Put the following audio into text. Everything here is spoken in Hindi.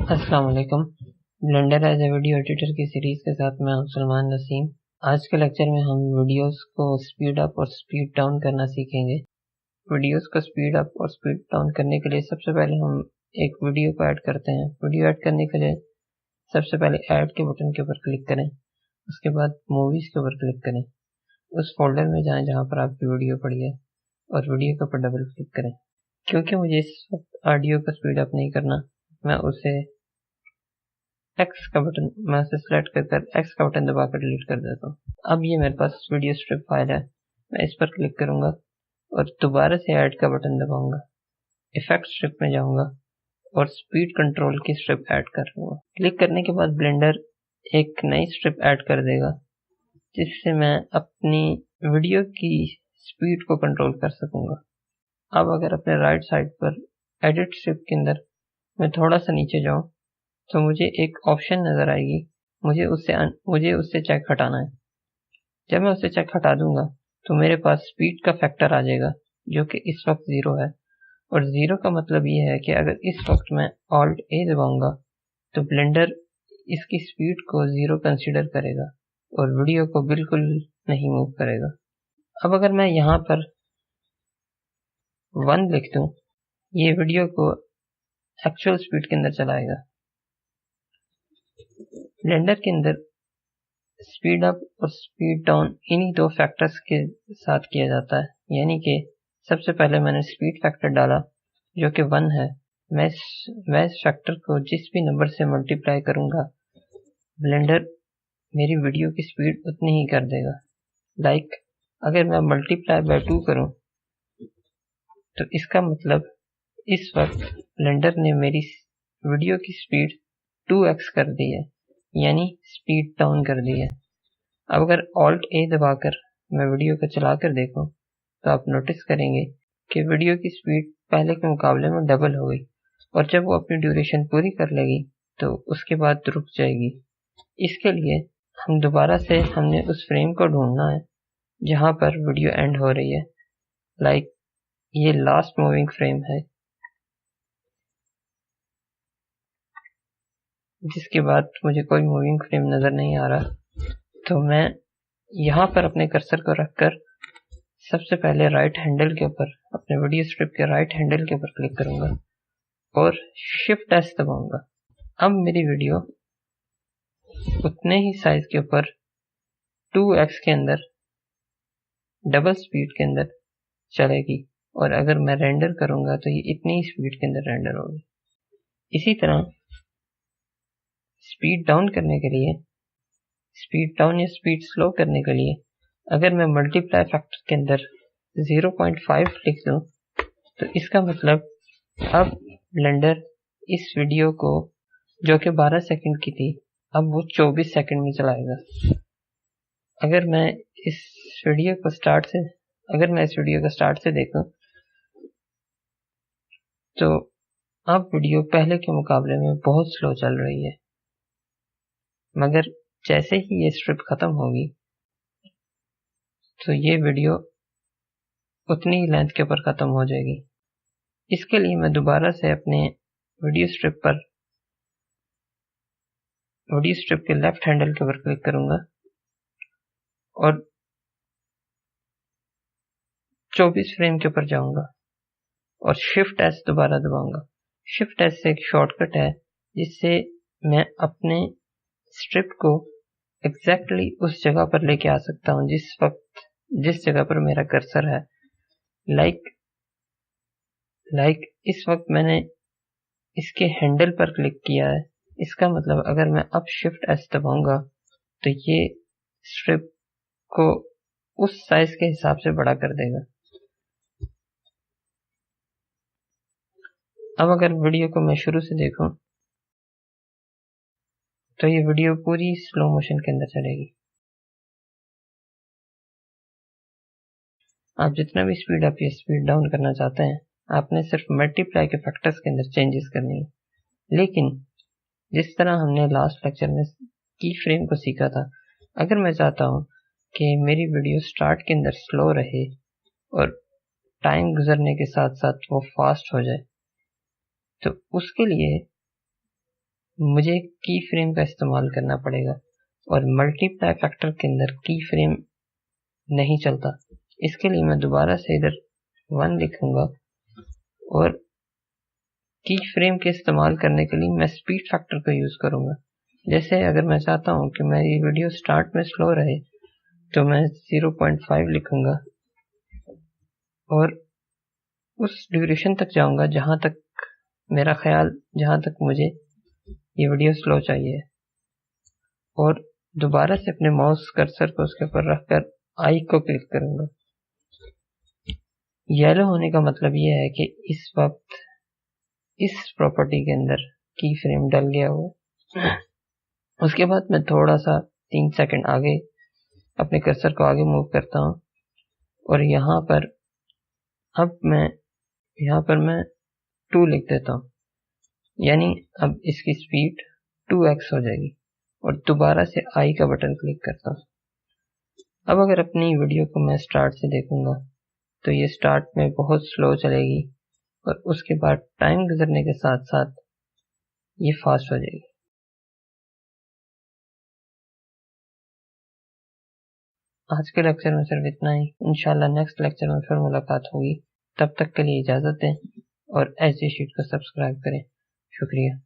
अस्सलाम वालेकुम। Blender as a video editor की सीरीज़ के साथ मैं हूं सलमान नसीम। आज के लेक्चर में हम वीडियोस को स्पीड अप और स्पीड डाउन करना सीखेंगे। वीडियोस को स्पीड अप और स्पीड डाउन करने के लिए सबसे पहले हम एक वीडियो को ऐड करते हैं। वीडियो ऐड करने के लिए सबसे पहले ऐड के बटन के ऊपर क्लिक करें, उसके बाद मूवीज़ के ऊपर क्लिक करें, उस फोल्डर में जाएं जहाँ पर आपकी वीडियो पड़ी है और वीडियो के ऊपर डबल क्लिक करें। क्योंकि मुझे इस वक्त ऑडियो को स्पीड अप नहीं करना, मैं उसे सेलेक्ट कर एक्स का बटन दबाकर डिलीट कर देता हूँ। अब ये मेरे पास वीडियो स्ट्रिप फाइल है, मैं इस पर क्लिक करूंगा और दोबारा से ऐड का बटन दबाऊंगा, इफेक्ट स्ट्रिप में जाऊंगा और स्पीड कंट्रोल की स्ट्रिप ऐड कर लूंगा। क्लिक करने के बाद ब्लेंडर एक नई स्ट्रिप ऐड कर देगा, जिससे मैं अपनी वीडियो की स्पीड को कंट्रोल कर सकूंगा। अब अगर अपने राइट साइड पर एडिट स्ट्रिप के अंदर मैं थोड़ा सा नीचे जाऊं तो मुझे एक ऑप्शन नजर आएगी, मुझे उससे चेक हटाना है। जब मैं उससे चेक हटा दूंगा तो मेरे पास स्पीड का फैक्टर आ जाएगा, जो कि इस वक्त 0 है। और 0 का मतलब ये है कि अगर इस वक्त मैं Alt A दबाऊंगा तो ब्लेंडर इसकी स्पीड को 0 कंसीडर करेगा और वीडियो को बिल्कुल नहीं मूव करेगा। अब अगर मैं यहाँ पर 1 लिख दूं, ये वीडियो को एक्चुअल स्पीड के अंदर चलाएगा। ब्लेंडर के अंदर स्पीड अप और स्पीड डाउन इन्हीं दो फैक्टर्स के साथ किया जाता है। यानी कि सबसे पहले मैंने स्पीड फैक्टर डाला जो कि 1 है। मैं इस फैक्टर को जिस भी नंबर से मल्टीप्लाई करूंगा, ब्लेंडर मेरी वीडियो की स्पीड उतनी ही कर देगा। लाइक अगर मैं मल्टीप्लाई बाय 2 करूं तो इसका मतलब इस वक्त ब्लेंडर ने मेरी वीडियो की स्पीड 2x कर दी है, यानी स्पीड डाउन कर दी है। अब अगर Alt A दबाकर मैं वीडियो को चला कर देखूं तो आप नोटिस करेंगे कि वीडियो की स्पीड पहले के मुकाबले में डबल हो गई और जब वो अपनी ड्यूरेशन पूरी कर लेगी तो उसके बाद रुक जाएगी। इसके लिए हम दोबारा से हमने उस फ्रेम को ढूंढना है जहां पर वीडियो एंड हो रही है। लाइक ये लास्ट मूविंग फ्रेम है, जिसके बाद मुझे कोई मूविंग फ्रेम नजर नहीं आ रहा। तो मैं यहाँ पर अपने कर्सर को रखकर सबसे पहले राइट हैंडल के ऊपर, अपने वीडियो स्ट्रिप के राइट हैंडल के ऊपर क्लिक करूंगा और शिफ्ट एस दबाऊंगा। अब मेरी वीडियो उतने ही साइज के ऊपर 2x के अंदर डबल स्पीड के अंदर चलेगी और अगर मैं रेंडर करूंगा तो ये इतनी ही स्पीड के अंदर रेंडर होगी। इसी तरह स्पीड डाउन करने के लिए, स्पीड डाउन या स्पीड स्लो करने के लिए अगर मैं मल्टीप्लाई फैक्टर के अंदर 0.5 लिख दूं तो इसका मतलब अब ब्लेंडर इस वीडियो को, जो कि 12 सेकंड की थी, अब वो 24 सेकंड में चलाएगा। अगर मैं इस वीडियो को स्टार्ट से देखूं तो अब वीडियो पहले के मुकाबले में बहुत स्लो चल रही है, मगर जैसे ही ये स्ट्रिप खत्म होगी तो ये वीडियो उतनी ही लेंथ के ऊपर खत्म हो जाएगी। इसके लिए मैं दोबारा से अपने वीडियो स्ट्रिप के लेफ्ट हैंडल के ऊपर क्लिक करूंगा और 24 फ्रेम के ऊपर जाऊंगा और शिफ्ट एस दोबारा दबाऊंगा। शिफ्ट एस से एक शॉर्टकट है जिससे मैं अपने स्ट्रिप को एग्जैक्टली उस जगह पर लेके आ सकता हूँ जिस जगह पर मेरा कर्सर है। लाइक इस वक्त मैंने इसके हैंडल पर क्लिक किया है। इसका मतलब अगर मैं अब शिफ्ट एस दबाऊंगा तो ये स्ट्रिप को उस साइज के हिसाब से बड़ा कर देगा। अब अगर वीडियो को मैं शुरू से देखूं तो ये वीडियो पूरी स्लो मोशन के अंदर चलेगी। आप जितना भी स्पीड अप या स्पीड डाउन करना चाहते हैं, आपने सिर्फ मल्टीप्लाई के फैक्टर्स के अंदर चेंजेस करनी है। लेकिन जिस तरह हमने लास्ट लेक्चर में की फ्रेम को सीखा था, अगर मैं चाहता हूं कि मेरी वीडियो स्टार्ट के अंदर स्लो रहे और टाइम गुजरने के साथ साथ वो फास्ट हो जाए, तो उसके लिए मुझे की फ्रेम का इस्तेमाल करना पड़ेगा और मल्टीप्लाई फैक्टर के अंदर की फ्रेम नहीं चलता। इसके लिए मैं दोबारा से इधर 1 लिखूंगा और की फ्रेम के इस्तेमाल करने के लिए मैं स्पीड फैक्टर का यूज करूंगा। जैसे अगर मैं चाहता हूं कि मेरी वीडियो स्टार्ट में स्लो रहे तो मैं 0.5 लिखूंगा और उस ड्यूरेशन तक जाऊंगा जहां तक मुझे ये वीडियो स्लो चाहिए, और दोबारा से अपने माउस कर्सर को उसके ऊपर रखकर आई को क्लिक करूंगा। येलो होने का मतलब ये है कि इस वक्त इस प्रॉपर्टी के अंदर की फ्रेम डल गया हुआ। उसके बाद मैं थोड़ा सा 3 सेकंड आगे अपने कर्सर को आगे मूव करता हूँ और यहाँ पर मैं 2 लिख देता हूँ, यानी अब इसकी स्पीड 2x हो जाएगी और दोबारा से आई का बटन क्लिक करता हूँ। अब अगर अपनी वीडियो को मैं स्टार्ट से देखूंगा तो ये स्टार्ट में बहुत स्लो चलेगी और उसके बाद टाइम गुजरने के साथ साथ ये फास्ट हो जाएगी। आज के लेक्चर में सिर्फ इतना ही। इंशाल्लाह नेक्स्ट लेक्चर में फिर मुलाकात होगी। तब तक के लिए इजाज़त दें और एसजी शीट को सब्सक्राइब करें। शुक्रिया।